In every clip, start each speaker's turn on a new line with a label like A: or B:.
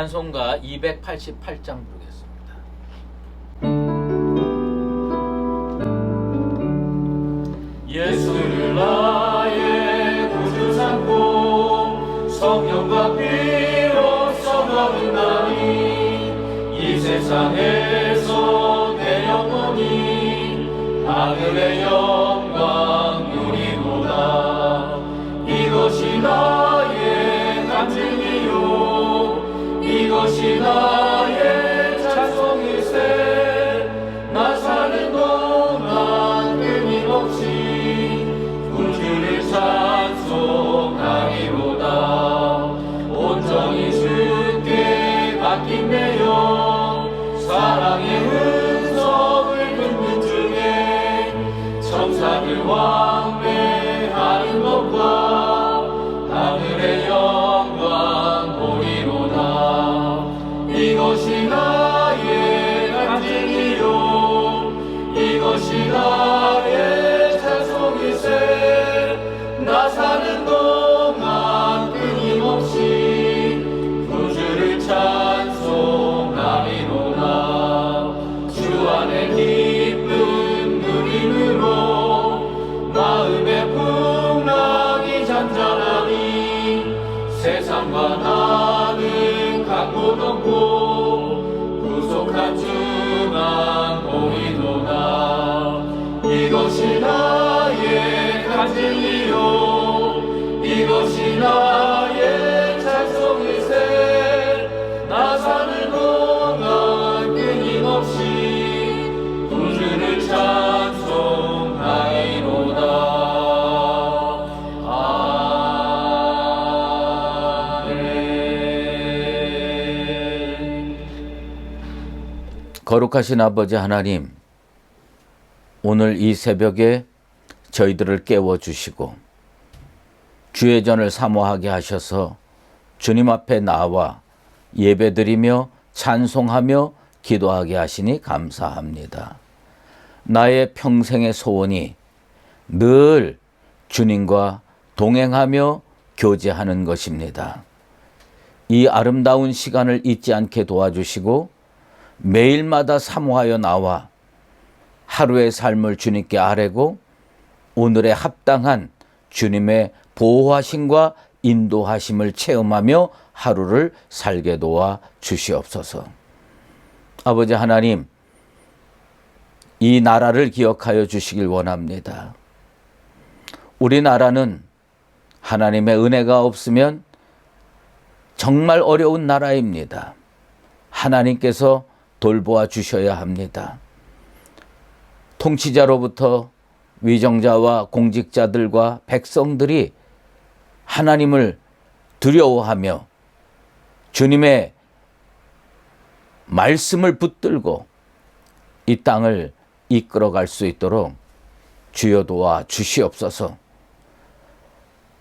A: 찬송가 288장 부르겠습니다. 예수를 나의 구주 삼고 성령과 피로 써먹은다니 이 세상에서 내 영혼이 하늘의 영광 누리도다. 이것이 나의 간증이요 이것이 나의 찬송일세. 나 사는 동안 끊임없이 구주를 찬송하리로다. 온전히 주께 맡긴 내 영 사랑의 음성을 듣는 중에 천사들 왕래하는 것과 하늘의 영광 보리로다. 이것이 나의 간증이요 이것이 나의 찬송일세. 나 사는 동안 끊임없이 구주를 찬송하리로다. 주 안에 기쁨 누림으로 마음의 풍랑이 잔잔하니 세상과 나는 각곳 없고 구속한 주만 보이도다. 이것이 나의 간증이요 이것이 나의 찬송일세. 나 사는 동안 끊임없이 구주를 찬송하리로다. 아멘.
B: 거룩하신 아버지 하나님, 오늘 이 새벽에 저희들을 깨워주시고 주의 전을 사모하게 하셔서 주님 앞에 나와 예배드리며 찬송하며 기도하게 하시니 감사합니다. 나의 평생의 소원이 늘 주님과 동행하며 교제하는 것입니다. 이 아름다운 시간을 잊지 않게 도와주시고 매일마다 사모하여 나와 하루의 삶을 주님께 아뢰고 오늘에 합당한 주님의 보호하심과 인도하심을 체험하며 하루를 살게 도와 주시옵소서. 아버지 하나님, 이 나라를 기억하여 주시길 원합니다. 우리나라는 하나님의 은혜가 없으면 정말 어려운 나라입니다. 하나님께서 돌보아 주셔야 합니다. 통치자로부터 위정자와 공직자들과 백성들이 하나님을 두려워하며 주님의 말씀을 붙들고 이 땅을 이끌어갈 수 있도록 주여 도와 주시옵소서.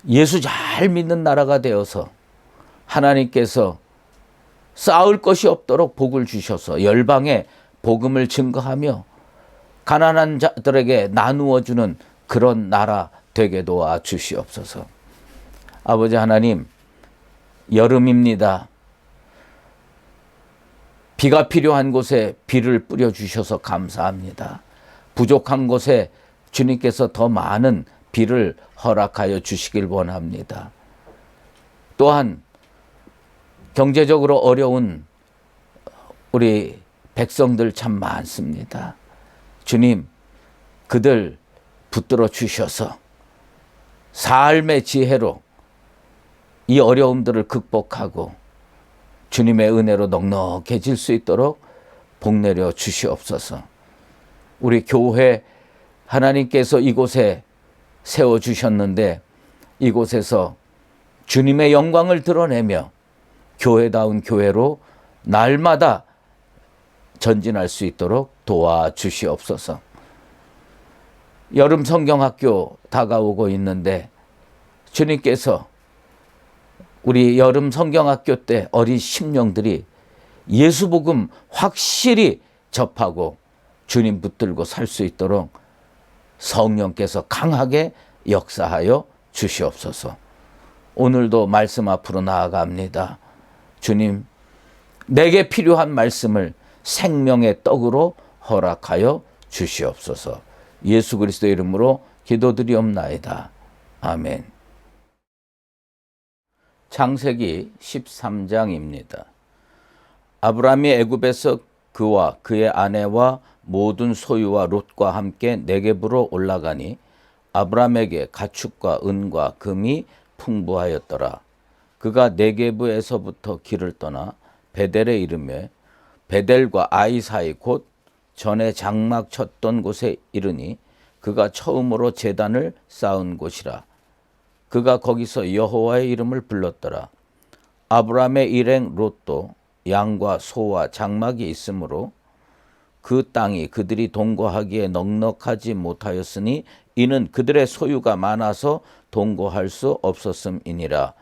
B: 예수 잘 믿는 나라가 되어서 하나님께서 쌓을 것이 없도록 복을 주셔서 열방에 복음을 증거하며 가난한 자들에게 나누어 주는 그런 나라 되게 도와 주시옵소서. 아버지 하나님, 여름입니다. 비가 필요한 곳에 비를 뿌려 주셔서 감사합니다. 부족한 곳에 주님께서 더 많은 비를 허락하여 주시길 원합니다. 또한 경제적으로 어려운 우리 백성들 참 많습니다. 주님, 그들 붙들어 주셔서 삶의 지혜로 이 어려움들을 극복하고 주님의 은혜로 넉넉해질 수 있도록 복 내려 주시옵소서. 우리 교회 하나님께서 이곳에 세워주셨는데 이곳에서 주님의 영광을 드러내며 교회다운 교회로 날마다 전진할 수 있도록 도와주시옵소서. 여름 성경학교 다가오고 있는데 주님께서 우리 여름 성경학교 때 어린 심령들이 예수 복음 확실히 접하고 주님 붙들고 살 수 있도록 성령께서 강하게 역사하여 주시옵소서. 오늘도 말씀 앞으로 나아갑니다. 주님, 내게 필요한 말씀을 생명의 떡으로 허락하여 주시옵소서. 예수 그리스도의 이름으로 기도드리옵나이다. 아멘. 창세기 13장입니다. 아브라함이 애굽에서 그와 그의 아내와 모든 소유와 롯과 함께 네겝으로 올라가니 아브라함에게 가축과 은과 금이 풍부하였더라. 그가 네겝에서부터 길을 떠나 베델에 이르매 베델과 아이 사이 곧 전에 장막 쳤던 곳에 이르니 그가 처음으로 제단을 쌓은 곳이라. 그가 거기서 여호와의 이름을 불렀더라. 아브라함의 일행 롯도 양과 소와 장막이 있으므로 그 땅이 그들이 동거하기에 넉넉하지 못하였으니 이는 그들의 소유가 많아서 동거할 수 없었음이니라.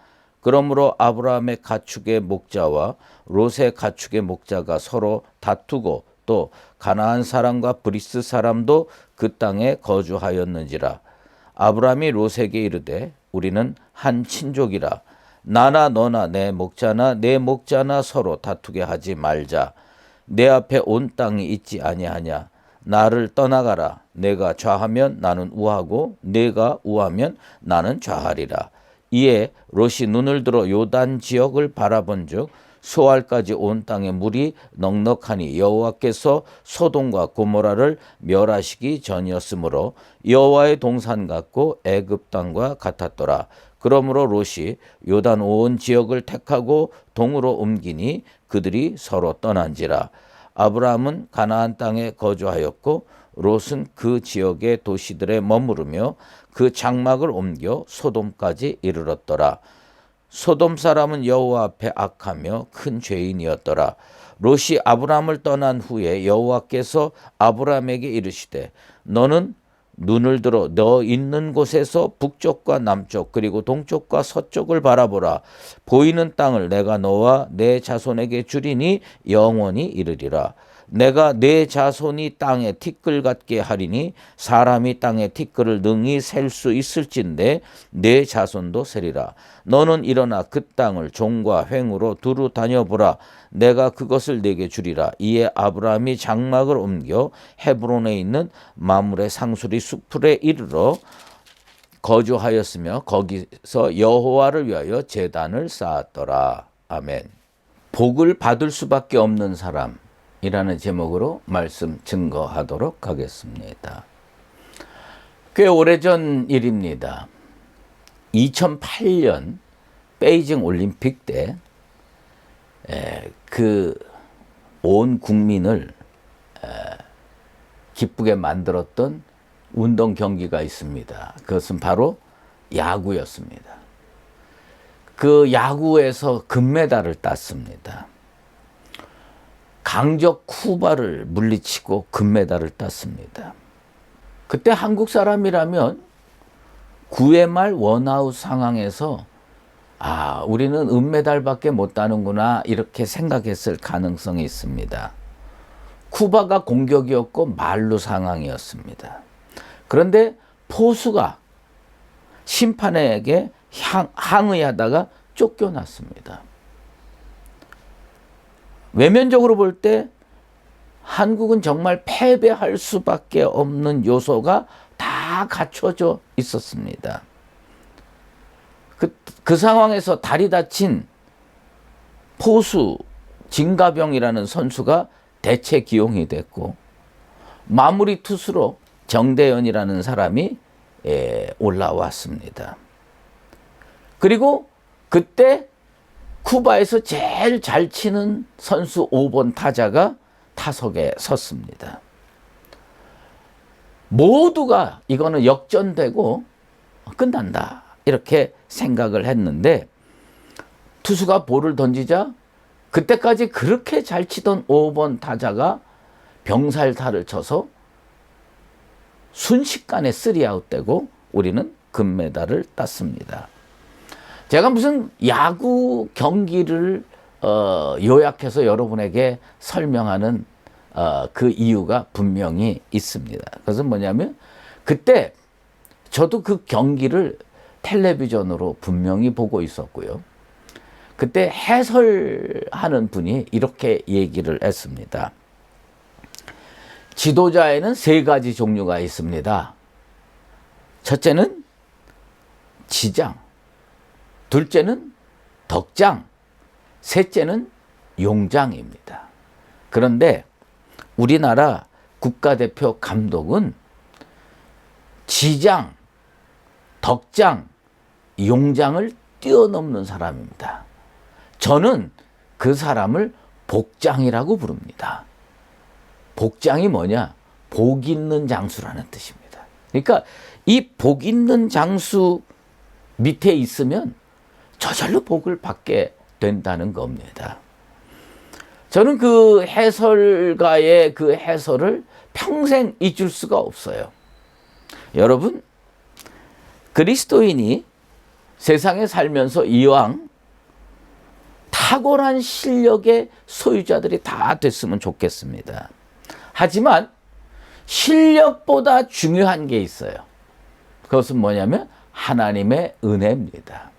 B: 그러므로 아브라함의 가축의 목자와 롯의 가축의 목자가 서로 다투고 또 가나안 사람과 브리스 사람도 그 땅에 거주하였는지라. 아브라함이 롯에게 이르되 우리는 한 친족이라. 나나 너나 내 목자나 내 목자나 서로 다투게 하지 말자. 내 앞에 온 땅이 있지 아니하냐. 나를 떠나가라. 내가 좌하면 나는 우하고 내가 우하면 나는 좌하리라. 이에 롯이 눈을 들어 요단 지역을 바라본즉 소알까지 온 땅에 물이 넉넉하니 여호와께서 소돔과 고모라를 멸하시기 전이었으므로 여호와의 동산 같고 애굽 땅과 같았더라. 그러므로 롯이 요단 온 지역을 택하고 동으로 옮기니 그들이 서로 떠난지라. 아브라함은 가나안 땅에 거주하였고 롯은 그 지역의 도시들에 머무르며 그 장막을 옮겨 소돔까지 이르렀더라. 소돔 사람은 여호와 앞에 악하며 큰 죄인이었더라. 롯이 아브라함을 떠난 후에 여호와께서 아브라함에게 이르시되 너는 눈을 들어 너 있는 곳에서 북쪽과 남쪽 그리고 동쪽과 서쪽을 바라보라. 보이는 땅을 내가 너와 내 자손에게 주리니 영원히 이르리라. 내가 내 자손이 땅에 티끌 같게 하리니 사람이 땅에 티끌을 능히 셀 수 있을진데 내 자손도 세리라. 너는 일어나 그 땅을 종과 횡으로 두루 다녀보라. 내가 그것을 내게 주리라. 이에 아브라함이 장막을 옮겨 헤브론에 있는 마므레 상수리 숲풀에 이르러 거주하였으며 거기서 여호와를 위하여 제단을 쌓았더라. 아멘. 복을 받을 수밖에 없는 사람 이라는 제목으로 말씀 증거하도록 하겠습니다. 꽤 오래전 일입니다. 2008년 베이징 올림픽 때 그 온 국민을 기쁘게 만들었던 운동 경기가 있습니다. 그것은 바로 야구였습니다. 그 야구에서 금메달을 땄습니다. 강적 쿠바를 물리치고 금메달을 땄습니다. 그때 한국 사람이라면 9회 말 원아웃 상황에서 우리는 은메달밖에 못 따는구나 이렇게 생각했을 가능성이 있습니다. 쿠바가 공격이었고 만루 상황이었습니다. 그런데 포수가 심판에게 항의하다가 쫓겨났습니다. 외면적으로 볼 때 한국은 정말 패배할 수밖에 없는 요소가 다 갖춰져 있었습니다. 그 상황에서 다리 다친 포수 진가병이라는 선수가 대체 기용이 됐고 마무리 투수로 정대현이라는 사람이 올라왔습니다. 그리고 그때 쿠바에서 제일 잘 치는 선수 5번 타자가 타석에 섰습니다. 모두가 이거는 역전되고 끝난다 이렇게 생각을 했는데 투수가 볼을 던지자 그때까지 그렇게 잘 치던 5번 타자가 병살타를 쳐서 순식간에 3아웃 되고 우리는 금메달을 땄습니다. 제가 무슨 야구 경기를 요약해서 여러분에게 설명하는 그 이유가 분명히 있습니다. 그것은 뭐냐면 그때 저도 그 경기를 텔레비전으로 분명히 보고 있었고요. 그때 해설하는 분이 이렇게 얘기를 했습니다. 지도자에는 세 가지 종류가 있습니다. 첫째는 지장, 둘째는 덕장, 셋째는 용장입니다. 그런데 우리나라 국가대표 감독은 지장, 덕장, 용장을 뛰어넘는 사람입니다. 저는 그 사람을 복장이라고 부릅니다. 복장이 뭐냐? 복 있는 장수라는 뜻입니다. 그러니까 이 복 있는 장수 밑에 있으면 저절로 복을 받게 된다는 겁니다. 저는 그 해설가의 그 해설을 평생 잊을 수가 없어요. 여러분, 그리스도인이 세상에 살면서 이왕 탁월한 실력의 소유자들이 다 됐으면 좋겠습니다. 하지만 실력보다 중요한 게 있어요. 그것은 뭐냐면 하나님의 은혜입니다.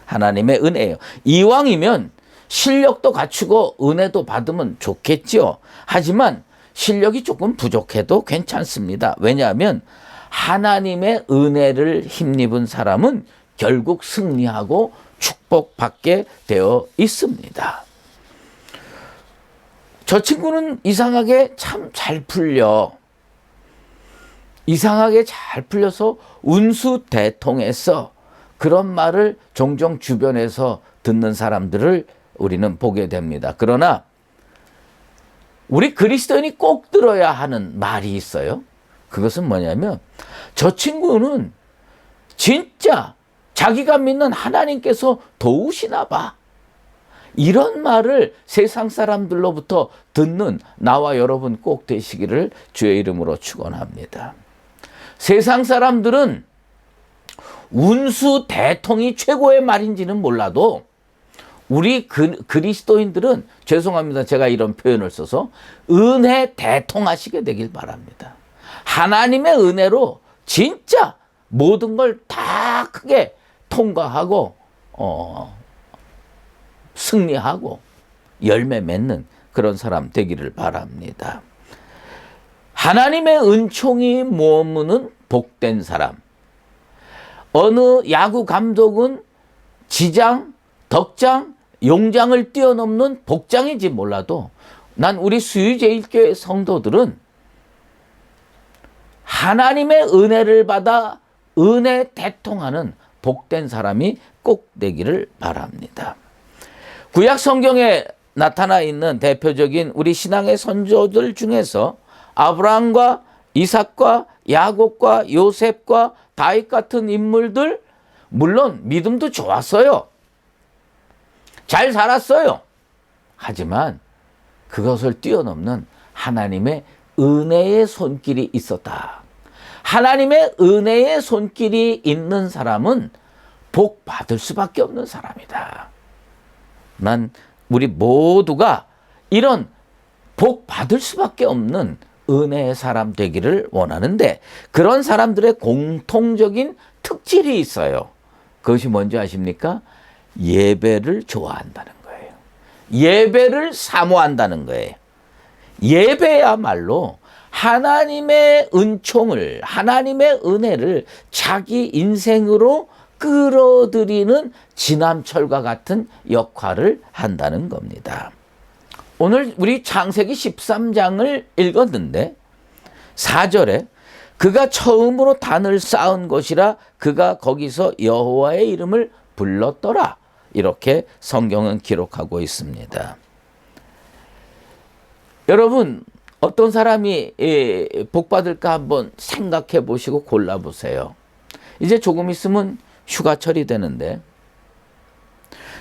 B: 하나님의 은혜예요. 이왕이면 실력도 갖추고 은혜도 받으면 좋겠죠. 하지만 실력이 조금 부족해도 괜찮습니다. 왜냐하면 하나님의 은혜를 힘입은 사람은 결국 승리하고 축복받게 되어 있습니다. 저 친구는 이상하게 참 잘 풀려. 이상하게 잘 풀려서 운수대통했어. 그런 말을 종종 주변에서 듣는 사람들을 우리는 보게 됩니다. 그러나 우리 그리스도인이 꼭 들어야 하는 말이 있어요. 그것은 뭐냐면 저 친구는 진짜 자기가 믿는 하나님께서 도우시나 봐. 이런 말을 세상 사람들로부터 듣는 나와 여러분 꼭 되시기를 주의 이름으로 축원합니다. 세상 사람들은 운수 대통이 최고의 말인지는 몰라도 우리 그리스도인들은 죄송합니다. 제가 이런 표현을 써서 은혜 대통하시게 되길 바랍니다. 하나님의 은혜로 진짜 모든 걸 다 크게 통과하고 승리하고 열매 맺는 그런 사람 되기를 바랍니다. 하나님의 은총이 머무는 복된 사람. 어느 야구 감독은 지장, 덕장, 용장을 뛰어넘는 복장인지 몰라도 난 우리 수유제일교회 성도들은 하나님의 은혜를 받아 은혜 대통하는 복된 사람이 꼭 되기를 바랍니다. 구약 성경에 나타나 있는 대표적인 우리 신앙의 선조들 중에서 아브라함과 이삭과 야곱과 요셉과 다윗 같은 인물들, 물론 믿음도 좋았어요. 잘 살았어요. 하지만 그것을 뛰어넘는 하나님의 은혜의 손길이 있었다. 하나님의 은혜의 손길이 있는 사람은 복 받을 수밖에 없는 사람이다. 난 우리 모두가 이런 복 받을 수밖에 없는 은혜의 사람 되기를 원하는데 그런 사람들의 공통적인 특질이 있어요. 그것이 뭔지 아십니까? 예배를 좋아한다는 거예요. 예배를 사모한다는 거예요. 예배야말로 하나님의 은총을, 하나님의 은혜를 자기 인생으로 끌어들이는 지남철과 같은 역할을 한다는 겁니다. 오늘 우리 창세기 13장을 읽었는데 4절에 그가 처음으로 단을 쌓은 것이라 그가 거기서 여호와의 이름을 불렀더라. 이렇게 성경은 기록하고 있습니다. 여러분, 어떤 사람이 복 받을까 한번 생각해 보시고 골라보세요. 이제 조금 있으면 휴가철이 되는데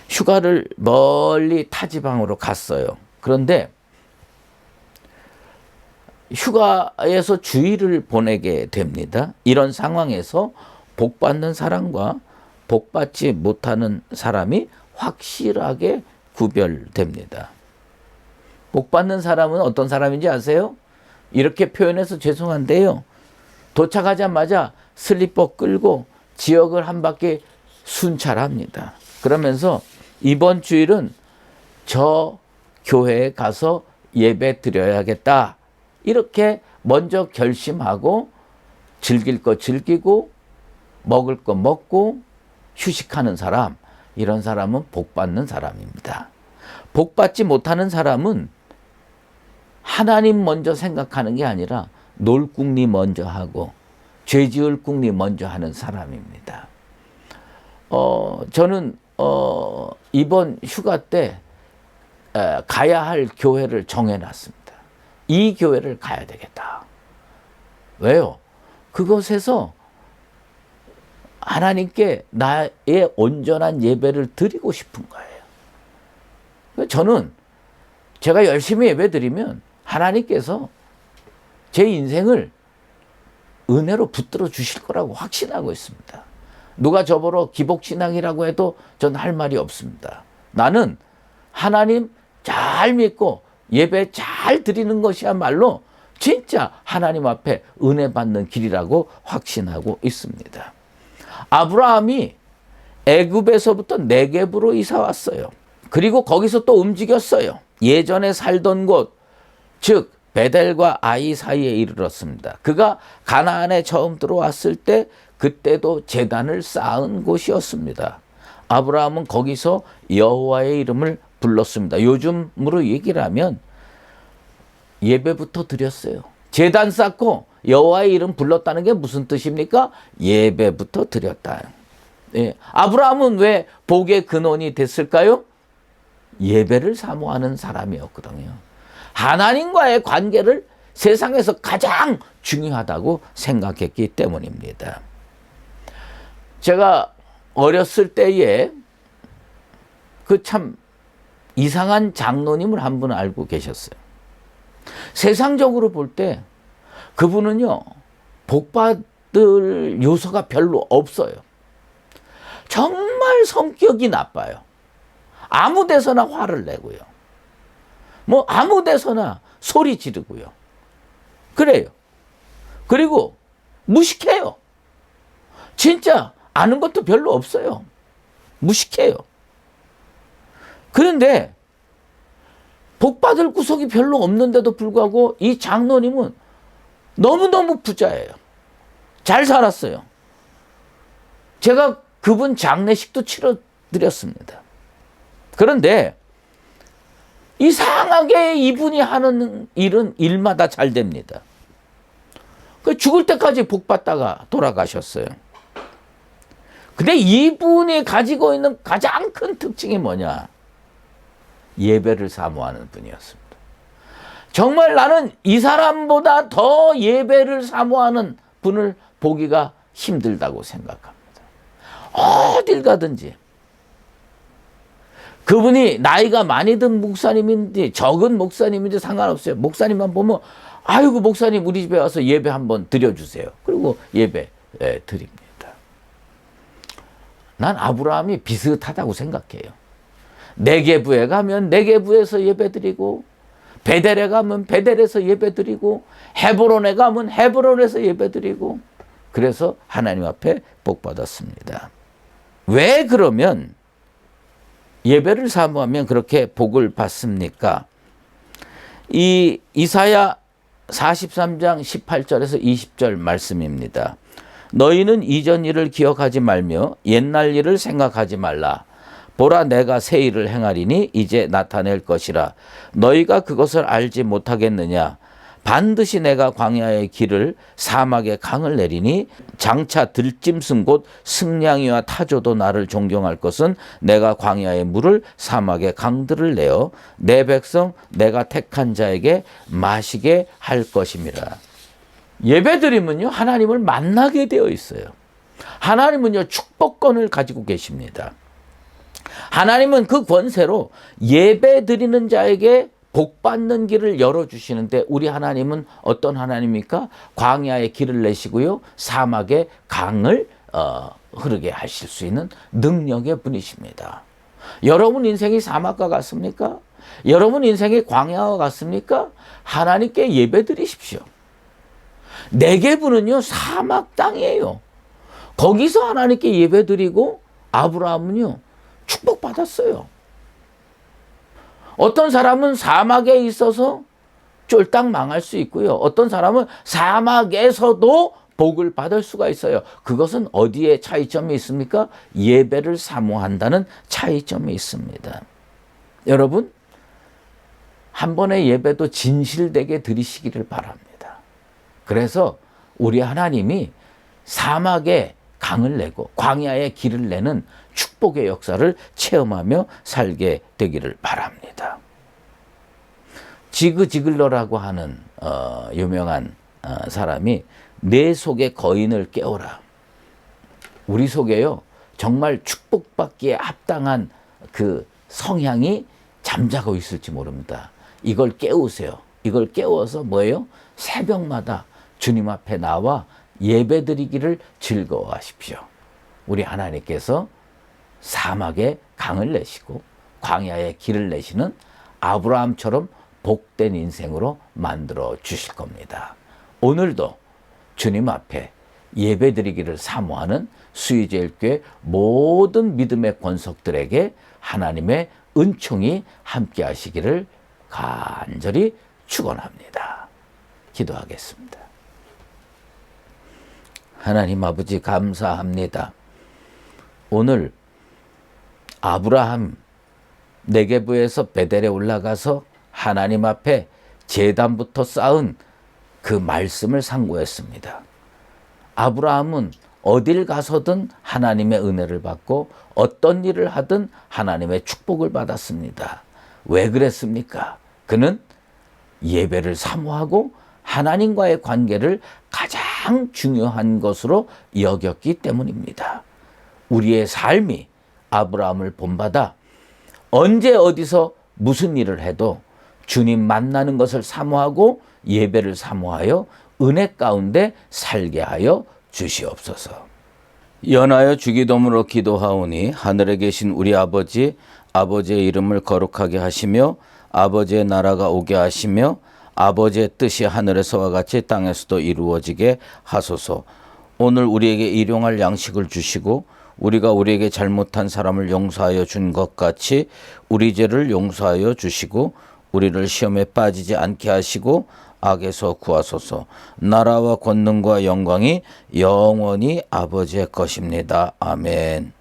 B: 휴가를 멀리 타지방으로 갔어요. 그런데 휴가에서 주일을 보내게 됩니다. 이런 상황에서 복 받는 사람과 복 받지 못하는 사람이 확실하게 구별됩니다. 복 받는 사람은 어떤 사람인지 아세요? 이렇게 표현해서 죄송한데요. 도착하자마자 슬리퍼 끌고 지역을 한 바퀴 순찰합니다. 그러면서 이번 주일은 저 교회에 가서 예배 드려야겠다. 이렇게 먼저 결심하고 즐길 거 즐기고 먹을 거 먹고 휴식하는 사람, 이런 사람은 복 받는 사람입니다. 복 받지 못하는 사람은 하나님 먼저 생각하는 게 아니라 놀궁리 먼저 하고 죄지을 궁리 먼저 하는 사람입니다. 저는 이번 휴가 때 가야 할 교회를 정해놨습니다. 이 교회를 가야 되겠다. 왜요? 그곳에서 하나님께 나의 온전한 예배를 드리고 싶은 거예요. 저는 제가 열심히 예배 드리면 하나님께서 제 인생을 은혜로 붙들어 주실 거라고 확신하고 있습니다. 누가 저보러 기복신앙이라고 해도 전 할 말이 없습니다. 나는 하나님 잘 믿고 예배 잘 드리는 것이야말로 진짜 하나님 앞에 은혜 받는 길이라고 확신하고 있습니다. 아브라함이 애굽에서부터 네겝으로 이사 왔어요. 그리고 거기서 또 움직였어요. 예전에 살던 곳, 즉 베델과 아이 사이에 이르렀습니다. 그가 가나안에 처음 들어왔을 때 그때도 제단을 쌓은 곳이었습니다. 아브라함은 거기서 여호와의 이름을 불렀습니다. 요즘으로 얘기를 하면 예배부터 드렸어요. 제단 쌓고 여호와의 이름 불렀다는 게 무슨 뜻입니까? 예배부터 드렸다. 예. 아브라함은 왜 복의 근원이 됐을까요? 예배를 사모하는 사람이었거든요. 하나님과의 관계를 세상에서 가장 중요하다고 생각했기 때문입니다. 제가 어렸을 때에 그 참 이상한 장로님을 한 분 알고 계셨어요. 세상적으로 볼 때 그분은요, 복받을 요소가 별로 없어요. 정말 성격이 나빠요. 아무 데서나 화를 내고요. 뭐 아무 데서나 소리 지르고요. 그래요. 그리고 무식해요. 진짜 아는 것도 별로 없어요. 무식해요. 그런데 복받을 구석이 별로 없는데도 불구하고 이 장로님은 너무너무 부자예요. 잘 살았어요. 제가 그분 장례식도 치러드렸습니다. 그런데 이상하게 이분이 하는 일은 일마다 잘 됩니다. 죽을 때까지 복 받다가 돌아가셨어요. 근데 이분이 가지고 있는 가장 큰 특징이 뭐냐? 예배를 사모하는 분이었습니다. 정말 나는 이 사람보다 더 예배를 사모하는 분을 보기가 힘들다고 생각합니다. 어딜 가든지. 그분이 나이가 많이 든 목사님인지 적은 목사님인지 상관없어요. 목사님만 보면 아이고 목사님 우리 집에 와서 예배 한번 드려주세요. 그리고 예배 드립니다. 난 아브라함이 비슷하다고 생각해요. 네겝에 가면 네겝에서 예배드리고 베델에 가면 베델에서 예배드리고 헤브론에 가면 헤브론에서 예배드리고 그래서 하나님 앞에 복받았습니다. 왜 그러면 예배를 사모하면 그렇게 복을 받습니까? 이 이사야 43장 18절에서 20절 말씀입니다. 너희는 이전 일을 기억하지 말며 옛날 일을 생각하지 말라. 보라 내가 새 일을 행하리니 이제 나타낼 것이라. 너희가 그것을 알지 못하겠느냐. 반드시 내가 광야의 길을 사막의 강을 내리니 장차 들짐승 곧 승냥이와 타조도 나를 존경할 것은 내가 광야의 물을 사막의 강들을 내어 내 백성 내가 택한 자에게 마시게 할 것임이라. 예배드리면요 하나님을 만나게 되어 있어요. 하나님은요 축복권을 가지고 계십니다. 하나님은 그 권세로 예배 드리는 자에게 복 받는 길을 열어주시는데 우리 하나님은 어떤 하나님입니까? 광야의 길을 내시고요. 사막의 강을 흐르게 하실 수 있는 능력의 분이십니다. 여러분 인생이 사막과 같습니까? 여러분 인생이 광야와 같습니까? 하나님께 예배 드리십시오. 네겝은요 사막 땅이에요. 거기서 하나님께 예배 드리고 아브라함은요 축복받았어요. 어떤 사람은 사막에 있어서 쫄딱 망할 수 있고요. 어떤 사람은 사막에서도 복을 받을 수가 있어요. 그것은 어디에 차이점이 있습니까? 예배를 사모한다는 차이점이 있습니다. 여러분, 한 번의 예배도 진실되게 드리시기를 바랍니다. 그래서 우리 하나님이 사막에 강을 내고 광야에 길을 내는 축복의 역사를 체험하며 살게 되기를 바랍니다. 지그 지글러라고 하는 유명한 사람이 내 속의 거인을 깨워라. 우리 속에요, 정말 축복받기에 합당한 그 성향이 잠자고 있을지 모릅니다. 이걸 깨우세요. 이걸 깨워서 뭐예요? 새벽마다 주님 앞에 나와 예배드리기를 즐거워하십시오. 우리 하나님께서 사막에 강을 내시고 광야에 길을 내시는 아브라함처럼 복된 인생으로 만들어 주실 겁니다. 오늘도 주님 앞에 예배드리기를 사모하는 수의제일교회 모든 믿음의 권속들에게 하나님의 은총이 함께 하시기를 간절히 축원합니다. 기도하겠습니다. 하나님 아버지 감사합니다. 오늘 아브라함 네게브에서 베델에 올라가서 하나님 앞에 제단부터 쌓은 그 말씀을 상고했습니다. 아브라함은 어딜 가서든 하나님의 은혜를 받고 어떤 일을 하든 하나님의 축복을 받았습니다. 왜 그랬습니까? 그는 예배를 사모하고 하나님과의 관계를 가장 중요한 것으로 여겼기 때문입니다. 우리의 삶이 아브라함을 본받아 언제 어디서 무슨 일을 해도 주님 만나는 것을 사모하고 예배를 사모하여 은혜 가운데 살게 하여 주시옵소서. 연하여 주기도문으로 기도하오니 하늘에 계신 우리 아버지, 아버지의 이름을 거룩하게 하시며 아버지의 나라가 오게 하시며 아버지의 뜻이 하늘에서와 같이 땅에서도 이루어지게 하소서. 오늘 우리에게 일용할 양식을 주시고 우리가 우리에게 잘못한 사람을 용서하여 준 것 같이 우리 죄를 용서하여 주시고 우리를 시험에 빠지지 않게 하시고 악에서 구하소서. 나라와 권능과 영광이 영원히 아버지의 것입니다. 아멘.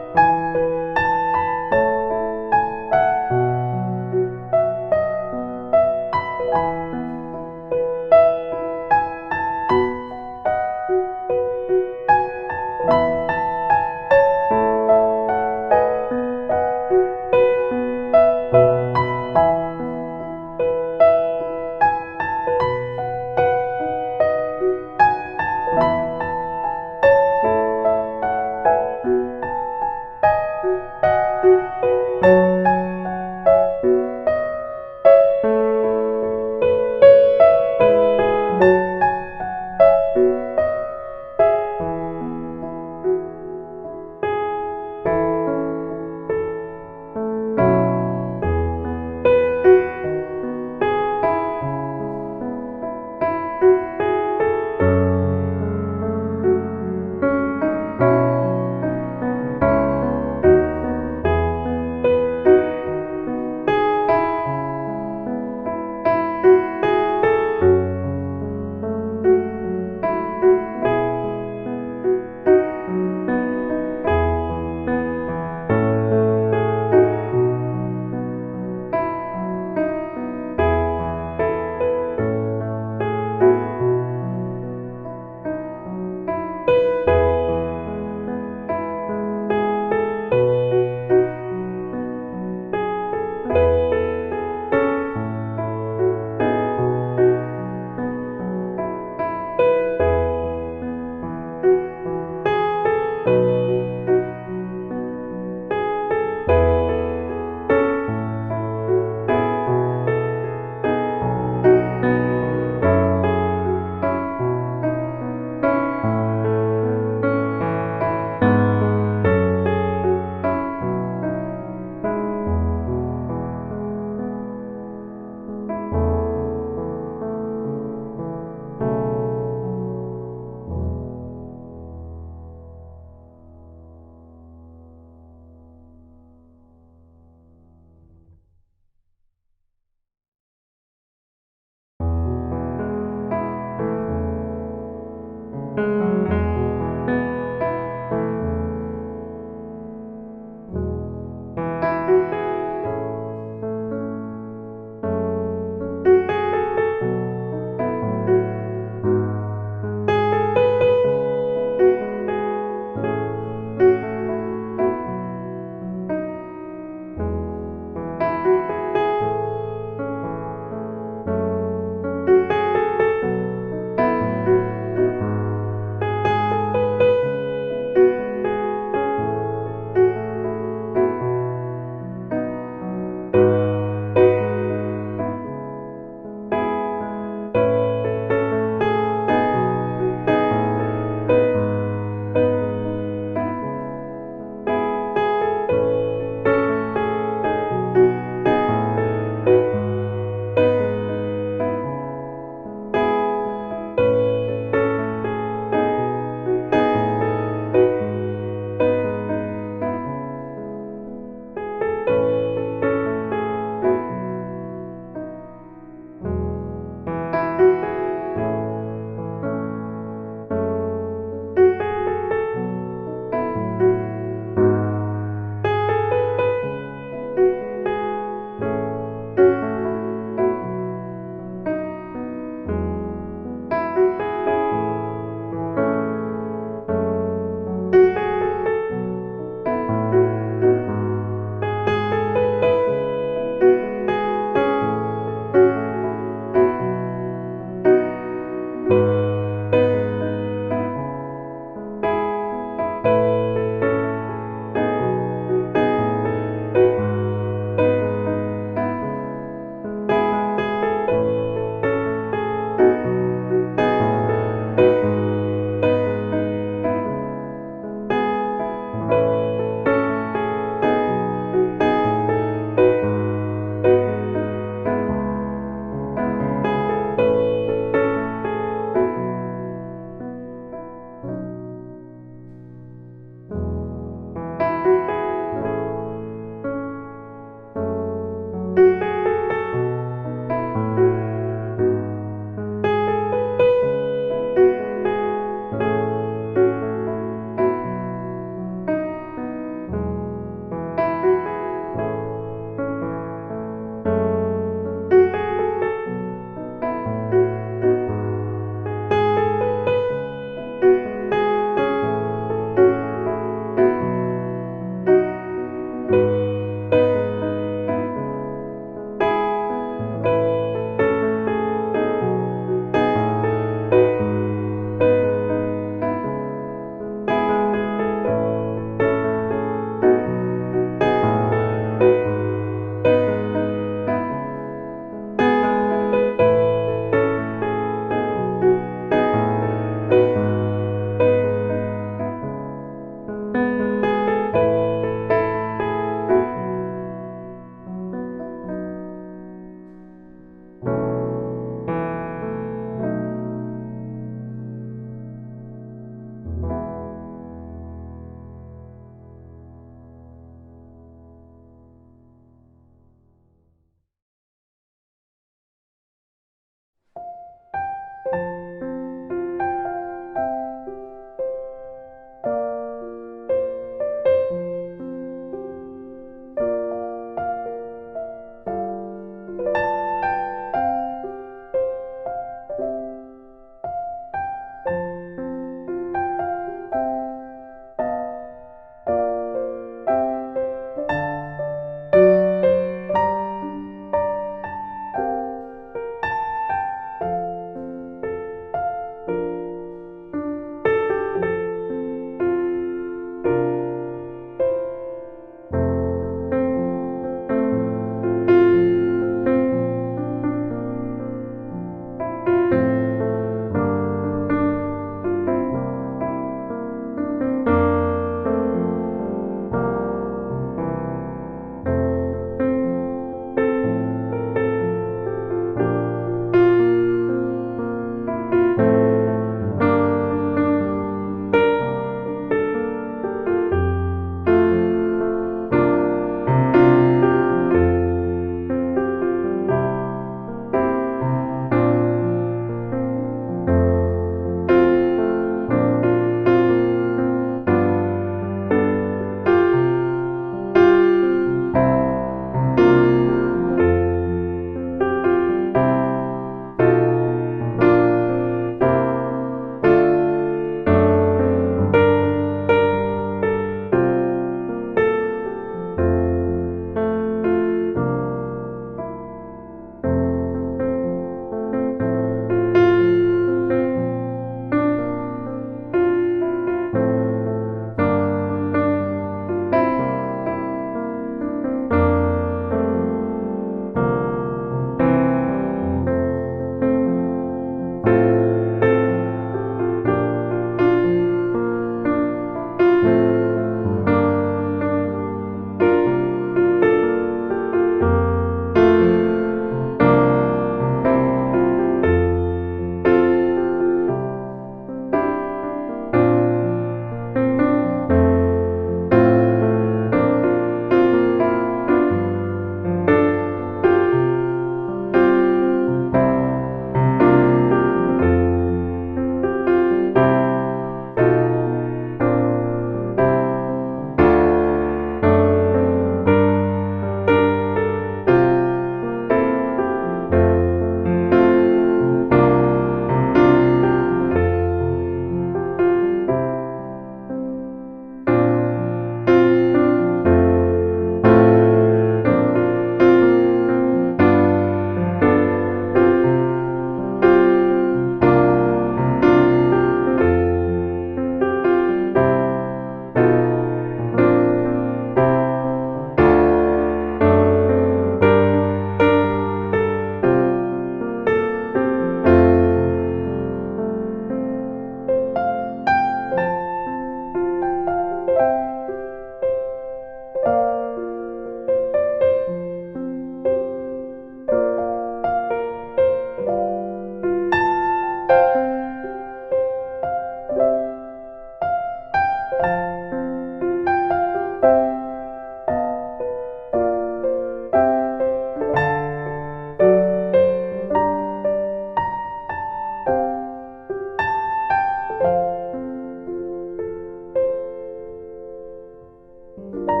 A: 아멘.